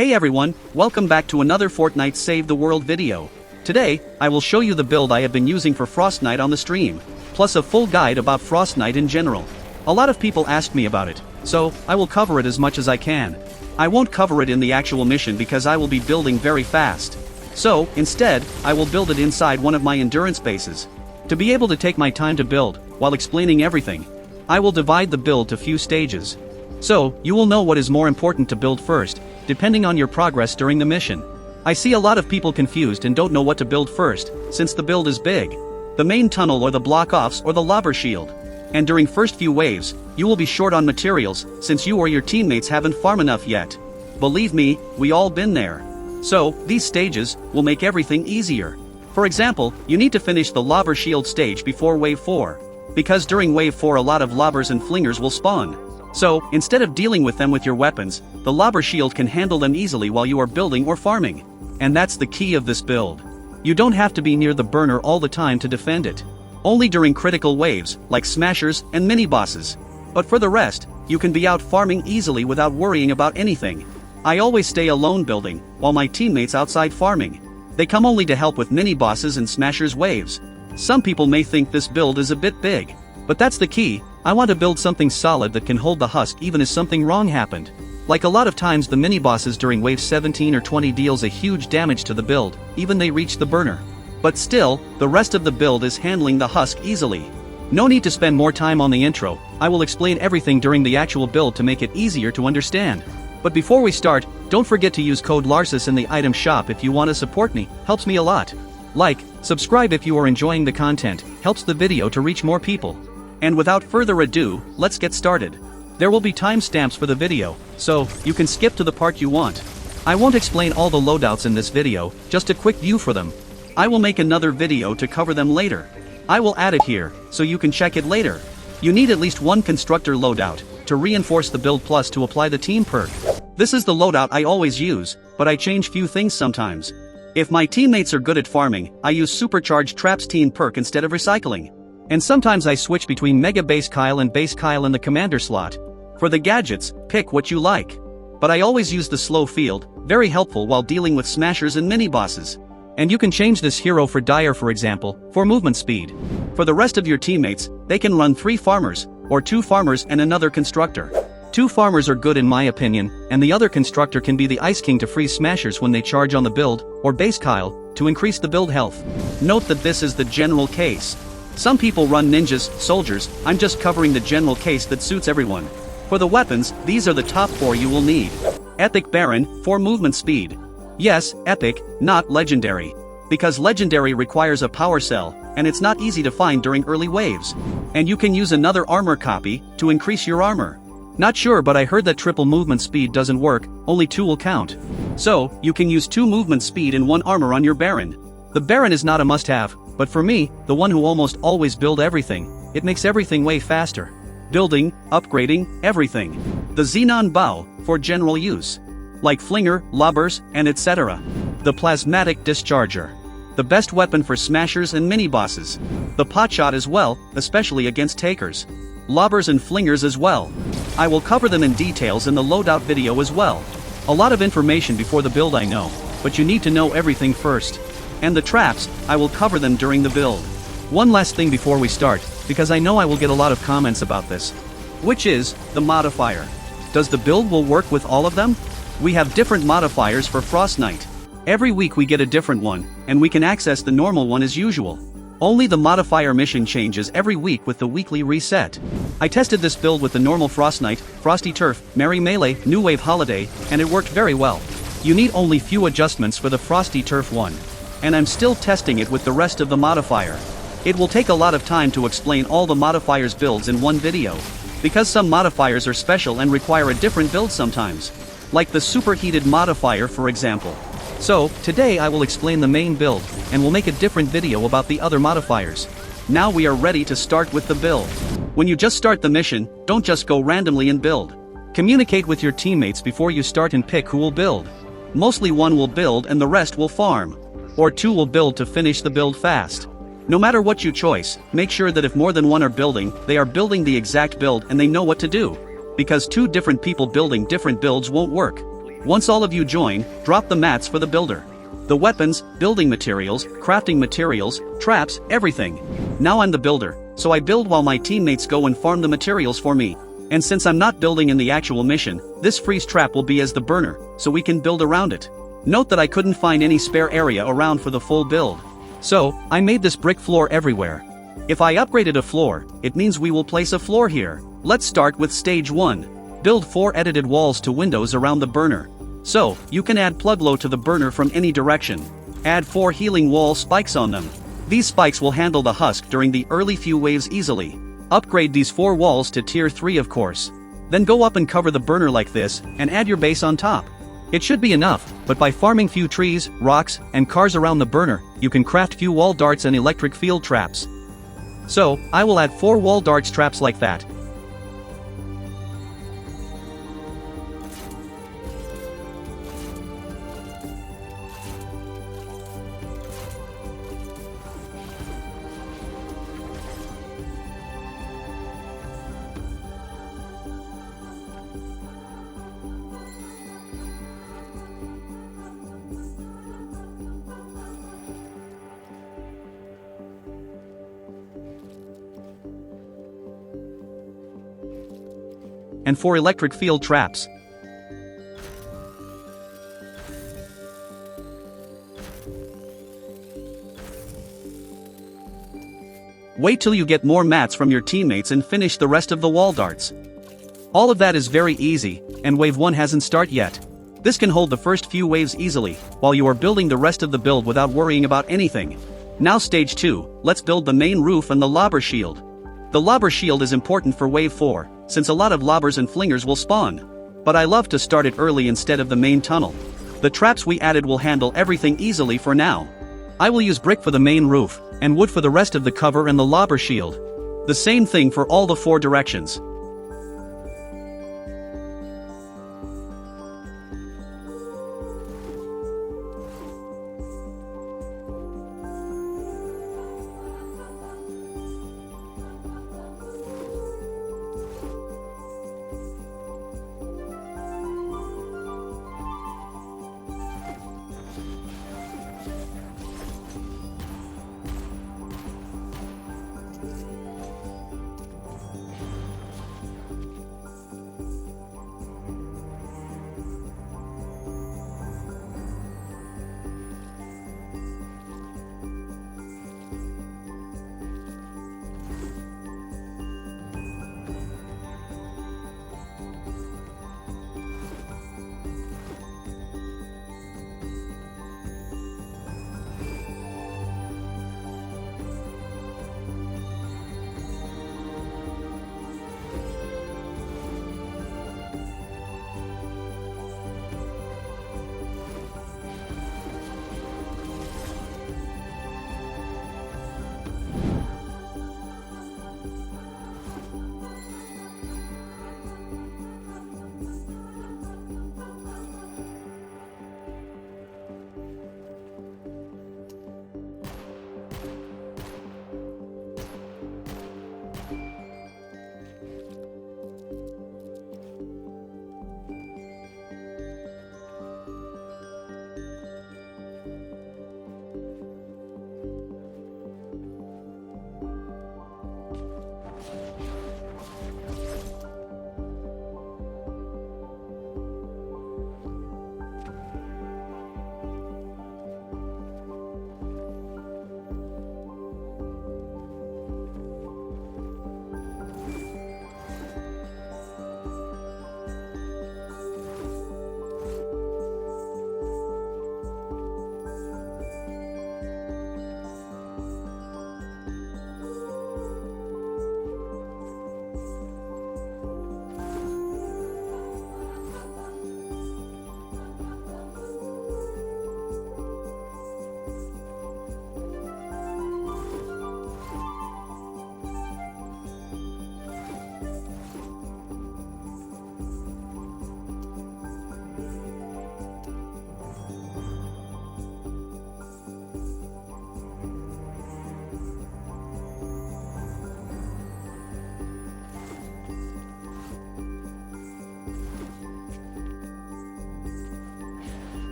Hey everyone, welcome back to another Fortnite Save the World video. Today, I will show you the build I have been using for Frostnite on the stream, plus a full guide about Frostnite in general. A lot of people asked me about it, so I will cover it as much as I can. I won't cover it in the actual mission because I will be building very fast. So, instead, I will build it inside one of my endurance bases. To be able to take my time to build, while explaining everything, I will divide the build to few stages. So, you will know what is more important to build first, depending on your progress during the mission. I see a lot of people confused and don't know what to build first, since the build is big. The main tunnel or the block-offs or the lobber shield. And during first few waves, you will be short on materials, since you or your teammates haven't farmed enough yet. Believe me, we all been there. So, these stages will make everything easier. For example, you need to finish the lobber shield stage before wave 4. Because during wave 4 a lot of lobbers and flingers will spawn. So, instead of dealing with them with your weapons, the lobber shield can handle them easily while you are building or farming. And that's the key of this build. You don't have to be near the burner all the time to defend it. Only during critical waves, like smashers and mini-bosses. But for the rest, you can be out farming easily without worrying about anything. I always stay alone building, while my teammates outside farming. They come only to help with mini-bosses and smashers waves. Some people may think this build is a bit big. But that's the key. I want to build something solid that can hold the husk even if something wrong happened. Like a lot of times the mini-bosses during wave 17 or 20 deals a huge damage to the build, even they reach the burner. But still, the rest of the build is handling the husk easily. No need to spend more time on the intro, I will explain everything during the actual build to make it easier to understand. But before we start, don't forget to use code Larsis in the item shop if you want to support me, helps me a lot. Like, subscribe if you are enjoying the content, helps the video to reach more people. And without further ado, let's get started. There will be timestamps for the video, so you can skip to the part you want. I won't explain all the loadouts in this video, just a quick view for them. I will make another video to cover them later. I will add it here, so you can check it later. You need at least one constructor loadout, to reinforce the build plus to apply the team perk. This is the loadout I always use, but I change few things sometimes. If my teammates are good at farming, I use supercharged traps team perk instead of recycling. And sometimes I switch between Mega Base Kyle and Base Kyle in the commander slot. For the gadgets, pick what you like. But I always use the slow field, very helpful while dealing with smashers and mini-bosses. And you can change this hero for Dire for example, for movement speed. For the rest of your teammates, they can run 3 farmers, or 2 farmers and another constructor. 2 farmers are good in my opinion, and the other constructor can be the Ice King to freeze smashers when they charge on the build, or Base Kyle, to increase the build health. Note that this is the general case. Some people run ninjas, soldiers, I'm just covering the general case that suits everyone. For the weapons, these are the top 4 you will need. Epic Baron, for movement speed. Yes, epic, not legendary. Because legendary requires a power cell, and it's not easy to find during early waves. And you can use another armor copy, to increase your armor. Not sure but I heard that triple movement speed doesn't work, only 2 will count. So, you can use 2 movement speed and 1 armor on your Baron. The Baron is not a must-have, but for me, the one who almost always build everything, it makes everything way faster. Building, upgrading, everything. The Xenon Bow, for general use. Like flinger, lobbers, and etc. The Plasmatic Discharger. The best weapon for smashers and mini-bosses. The potshot as well, especially against takers. Lobbers and flingers as well. I will cover them in details in the loadout video as well. A lot of information before the build I know, but you need to know everything first. And the traps, I will cover them during the build. One last thing before we start, because I know I will get a lot of comments about this. Which is, the modifier. Does the build will work with all of them? We have different modifiers for Frostnite. Every week we get a different one, and we can access the normal one as usual. Only the modifier mission changes every week with the weekly reset. I tested this build with the normal Frostnite, Frosty Turf, Merry Melee, New Wave Holiday, and it worked very well. You need only few adjustments for the Frosty Turf one. And I'm still testing it with the rest of the modifier. It will take a lot of time to explain all the modifiers builds in one video. Because some modifiers are special and require a different build sometimes. Like the superheated modifier for example. So, today I will explain the main build, and will make a different video about the other modifiers. Now we are ready to start with the build. When you just start the mission, don't just go randomly and build. Communicate with your teammates before you start and pick who will build. Mostly 1 will build and the rest will farm. Or 2 will build to finish the build fast. No matter what you choice, make sure that if more than 1 are building, they are building the exact build and they know what to do. Because 2 different people building different builds won't work. Once all of you join, drop the mats for the builder. The weapons, building materials, crafting materials, traps, everything. Now I'm the builder, so I build while my teammates go and farm the materials for me. And since I'm not building in the actual mission, this freeze trap will be as the burner, so we can build around it. Note that I couldn't find any spare area around for the full build. So, I made this brick floor everywhere. If I upgraded a floor, it means we will place a floor here. Let's start with stage 1. Build 4 edited walls to windows around the burner. So, you can add plug low to the burner from any direction. Add 4 healing wall spikes on them. These spikes will handle the husk during the early few waves easily. Upgrade these 4 walls to tier 3 of course. Then go up and cover the burner like this, and add your base on top. It should be enough, but by farming few trees, rocks, and cars around the burner, you can craft few wall darts and electric field traps. So, I will add 4 wall darts traps like that. And 4 electric field traps. Wait till you get more mats from your teammates and finish the rest of the wall darts. All of that is very easy, and wave 1 hasn't started yet. This can hold the first few waves easily, while you are building the rest of the build without worrying about anything. Now stage 2, let's build the main roof and the lobber shield. The lobber shield is important for wave 4, since a lot of lobbers and flingers will spawn. But I love to start it early instead of the main tunnel. The traps we added will handle everything easily for now. I will use brick for the main roof, and wood for the rest of the cover and the lobber shield. The same thing for all the 4 directions.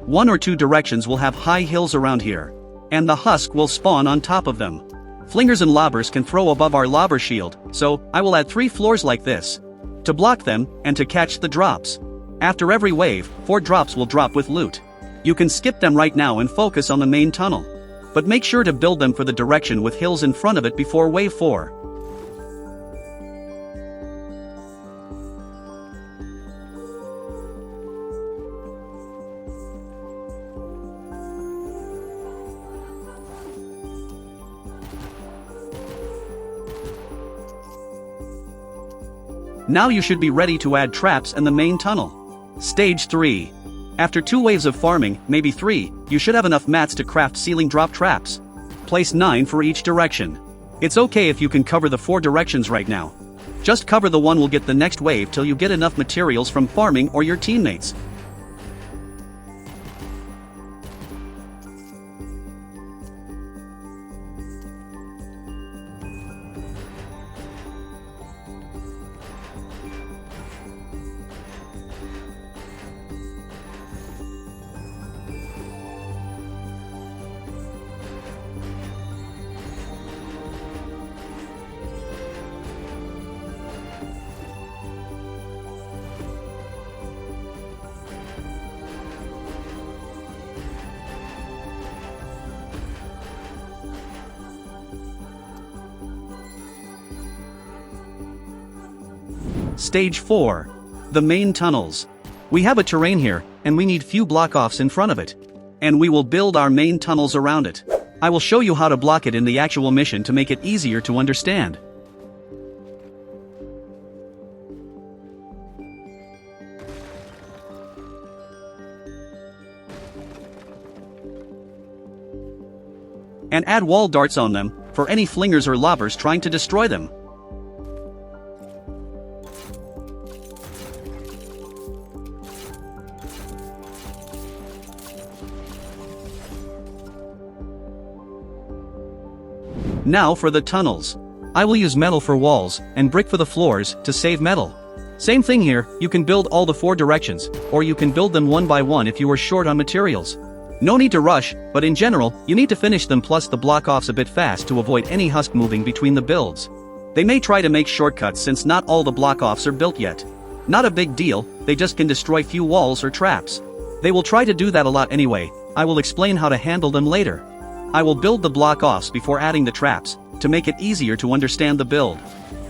1 or 2 directions will have high hills around here. And the husk will spawn on top of them. Flingers and lobbers can throw above our lobber shield, so I will add 3 floors like this. To block them, and to catch the drops. After every wave, 4 drops will drop with loot. You can skip them right now and focus on the main tunnel. But make sure to build them for the direction with hills in front of it before wave 4. Now you should be ready to add traps and the main tunnel. Stage 3. After 2 waves of farming, maybe 3, you should have enough mats to craft ceiling drop traps. Place 9 for each direction. It's okay if you can cover the 4 directions right now. Just cover the one will get the next wave till you get enough materials from farming or your teammates. Stage 4. The main tunnels. We have a terrain here, and we need few block-offs in front of it. And we will build our main tunnels around it. I will show you how to block it in the actual mission to make it easier to understand. And add wall darts on them, for any flingers or lobbers trying to destroy them. Now for the tunnels. I will use metal for walls, and brick for the floors, to save metal. Same thing here, you can build all the 4 directions, or you can build them one by one if you are short on materials. No need to rush, but in general, you need to finish them plus the block-offs a bit fast to avoid any husk moving between the builds. They may try to make shortcuts since not all the block-offs are built yet. Not a big deal, they just can destroy few walls or traps. They will try to do that a lot anyway. I will explain how to handle them later. I will build the block-offs before adding the traps, to make it easier to understand the build.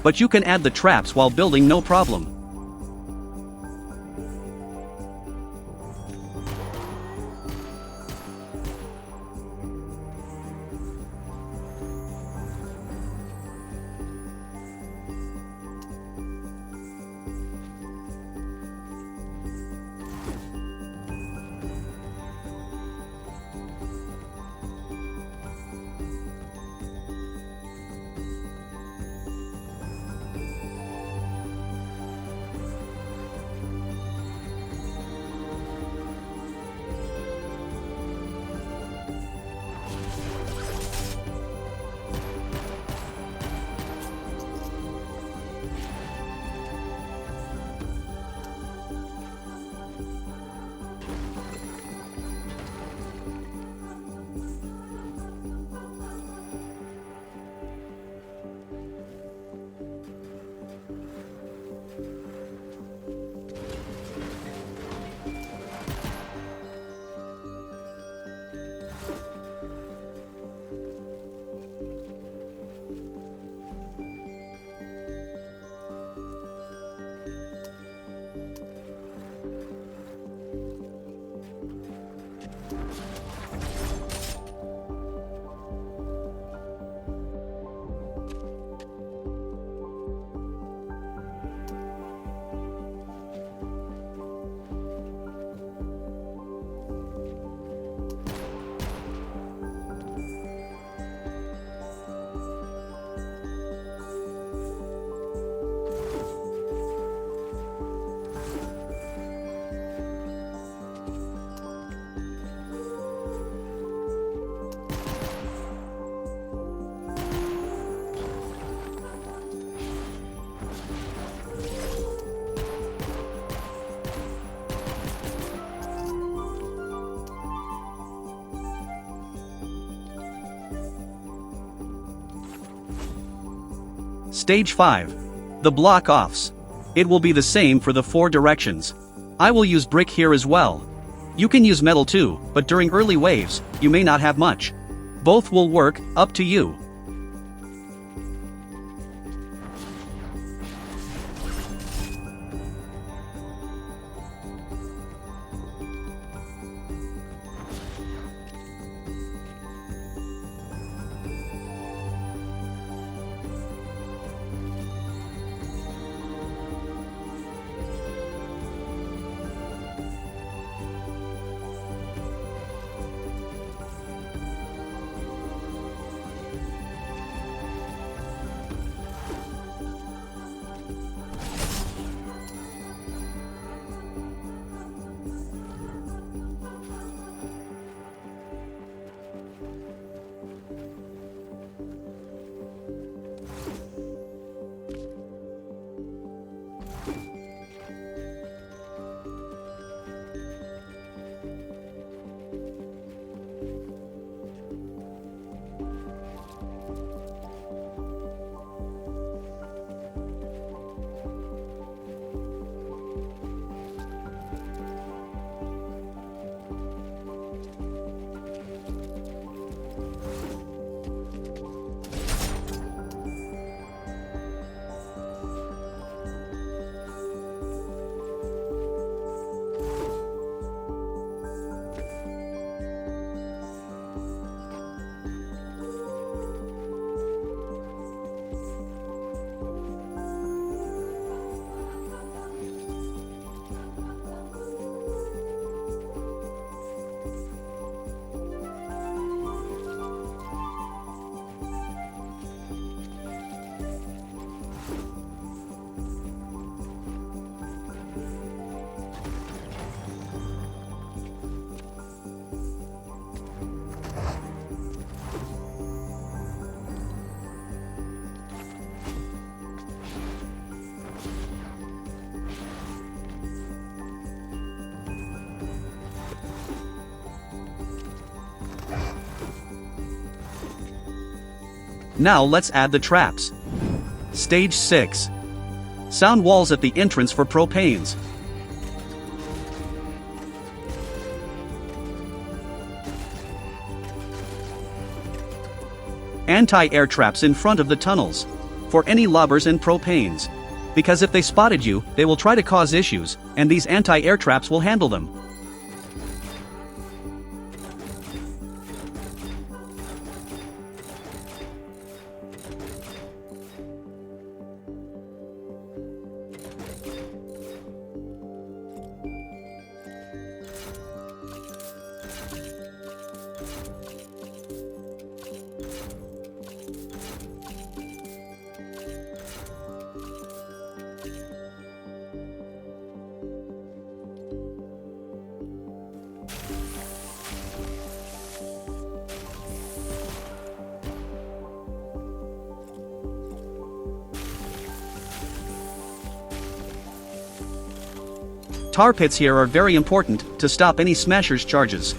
But you can add the traps while building, no problem. Stage 5. The block offs. It will be the same for the 4 directions. I will use brick here as well. You can use metal too, but during early waves, you may not have much. Both will work, up to you. Now let's add the traps. Stage 6. Sound walls at the entrance for propanes. Anti-air traps in front of the tunnels. For any lobbers and propanes. Because if they spotted you, they will try to cause issues, and these anti-air traps will handle them. Tar pits here are very important to stop any smashers charges.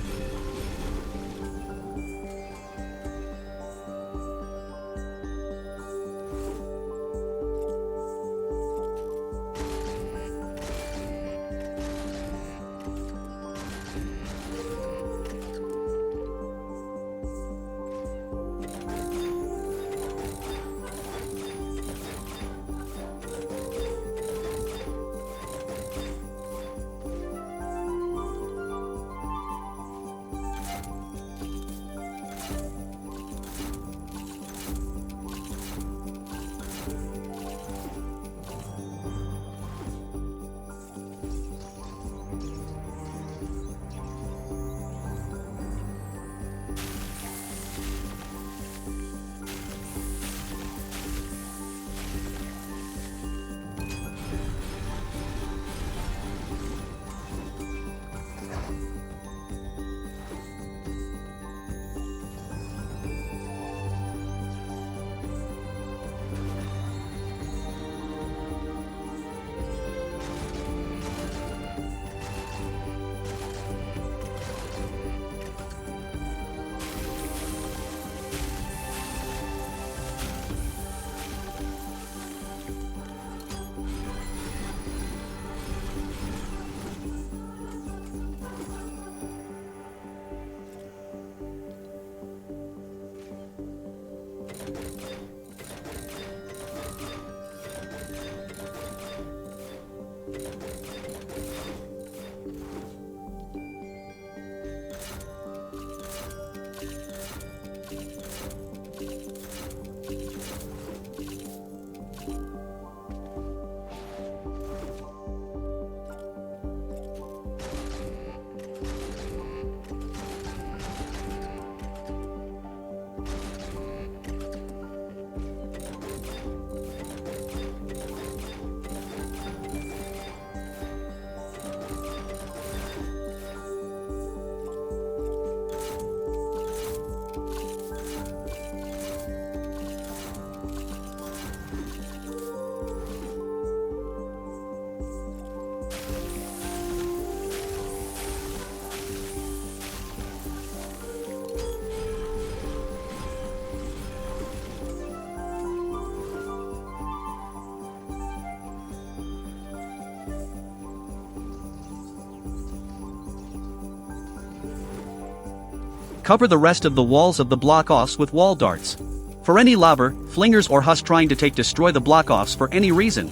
Cover the rest of the walls of the block-offs with wall darts. For any lobber, flingers or husk trying to destroy the block-offs for any reason.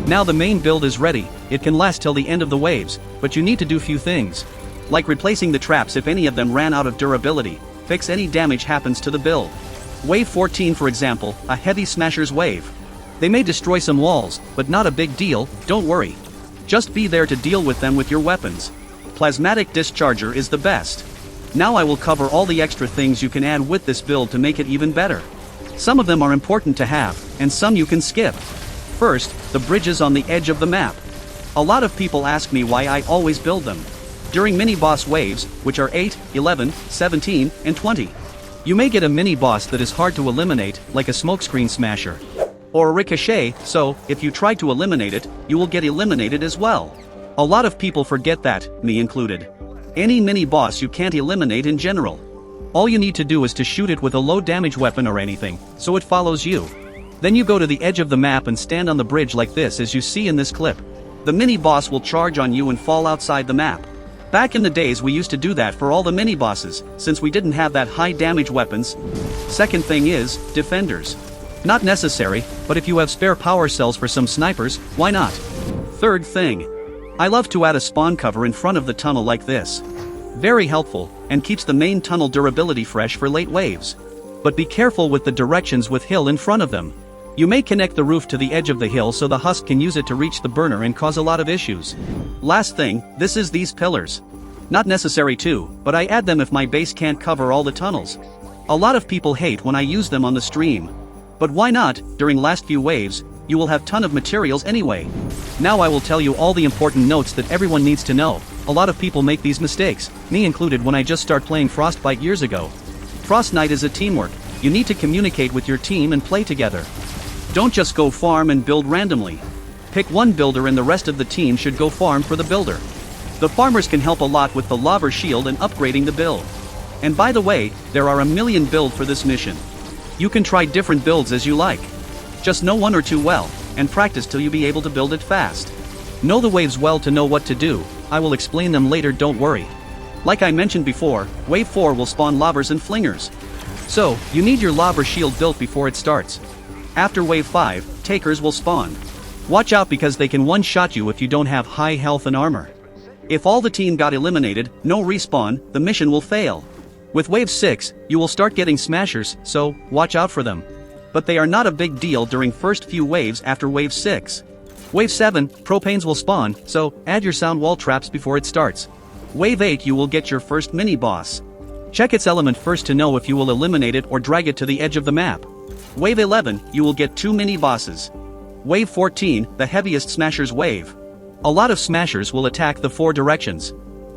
Now the main build is ready. It can last till the end of the waves, but you need to do few things. Like replacing the traps if any of them ran out of durability, fix any damage happens to the build. Wave 14 for example, a heavy smashers wave. They may destroy some walls, but not a big deal, don't worry. Just be there to deal with them with your weapons. Plasmatic discharger is the best. Now I will cover all the extra things you can add with this build to make it even better. Some of them are important to have, and some you can skip. First, the bridges on the edge of the map. A lot of people ask me why I always build them. During mini-boss waves, which are 8, 11, 17, and 20. You may get a mini-boss that is hard to eliminate, like a smokescreen smasher. Or a ricochet, so, if you try to eliminate it, you will get eliminated as well. A lot of people forget that, me included. Any mini-boss you can't eliminate in general. All you need to do is to shoot it with a low-damage weapon or anything, so it follows you. Then you go to the edge of the map and stand on the bridge like this as you see in this clip. The mini-boss will charge on you and fall outside the map. Back in the days we used to do that for all the mini-bosses, since we didn't have that high damage weapons. Second thing is, defenders. Not necessary, but if you have spare power cells for some snipers, why not? Third thing. I love to add a spawn cover in front of the tunnel like this. Very helpful, and keeps the main tunnel durability fresh for late waves. But be careful with the directions with hill in front of them. You may connect the roof to the edge of the hill so the husk can use it to reach the burner and cause a lot of issues. Last thing, this is these pillars. Not necessary too, but I add them if my base can't cover all the tunnels. A lot of people hate when I use them on the stream. But why not, during last few waves, you will have ton of materials anyway. Now I will tell you all the important notes that everyone needs to know. A lot of people make these mistakes, me included when I just started playing Frostbite years ago. Frostnite is a teamwork. You need to communicate with your team and play together. Don't just go farm and build randomly. Pick one builder and the rest of the team should go farm for the builder. The farmers can help a lot with the lava shield and upgrading the build. And by the way, there are a million builds for this mission. You can try different builds as you like. Just know one or two well, and practice till you be able to build it fast. Know the waves well to know what to do. I will explain them later, don't worry. Like I mentioned before, wave 4 will spawn lobbers and flingers. So, you need your lobber shield built before it starts. After wave 5, takers will spawn. Watch out because they can one-shot you if you don't have high health and armor. If all the team got eliminated, no respawn, the mission will fail. With wave 6, you will start getting smashers, so, watch out for them. But they are not a big deal during first few waves after wave 6. Wave 7, propanes will spawn, so, add your sound wall traps before it starts. Wave 8 you will get your first mini-boss. Check its element first to know if you will eliminate it or drag it to the edge of the map. Wave 11, you will get 2 mini-bosses. Wave 14, the heaviest smashers wave. A lot of smashers will attack the 4 directions.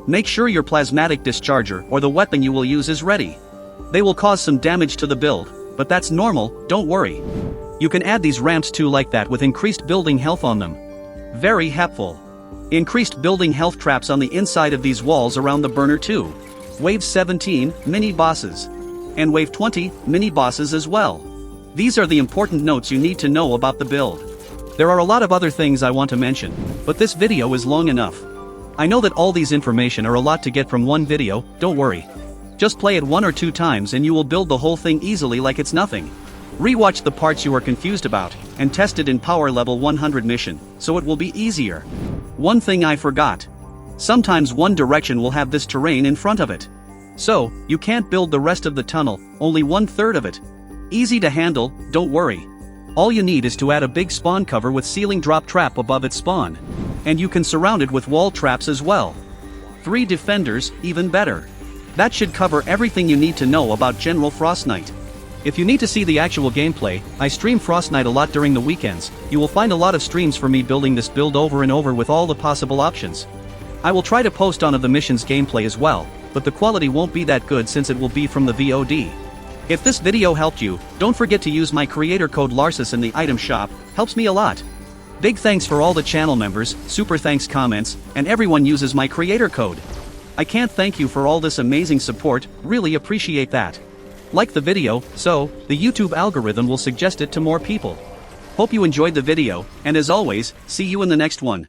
Make sure your plasmatic discharger or the weapon you will use is ready. They will cause some damage to the build, but that's normal, don't worry. You can add these ramps too like that with increased building health on them. Very helpful. Increased building health traps on the inside of these walls around the burner too. Wave 17, mini-bosses. And wave 20, mini-bosses as well. These are the important notes you need to know about the build. There are a lot of other things I want to mention, but this video is long enough. I know that all these information are a lot to get from one video, don't worry. Just play it 1 or 2 times and you will build the whole thing easily like it's nothing. Rewatch the parts you are confused about, and test it in power level 100 mission, so it will be easier. One thing I forgot. Sometimes one direction will have this terrain in front of it. So, you can't build the rest of the tunnel, only 1/3 of it. Easy to handle, don't worry. All you need is to add a big spawn cover with ceiling drop trap above its spawn. And you can surround it with wall traps as well. 3 defenders, even better. That should cover everything you need to know about General Frostnite. If you need to see the actual gameplay, I stream Frostnite a lot during the weekends. You will find a lot of streams for me building this build over and over with all the possible options. I will try to post on of the mission's gameplay as well, but the quality won't be that good since it will be from the VOD. If this video helped you, don't forget to use my creator code Larsis in the item shop, helps me a lot. Big thanks for all the channel members, super thanks comments, and everyone uses my creator code. I can't thank you for all this amazing support, really appreciate that. Like the video, so the YouTube algorithm will suggest it to more people. Hope you enjoyed the video, and as always, see you in the next one.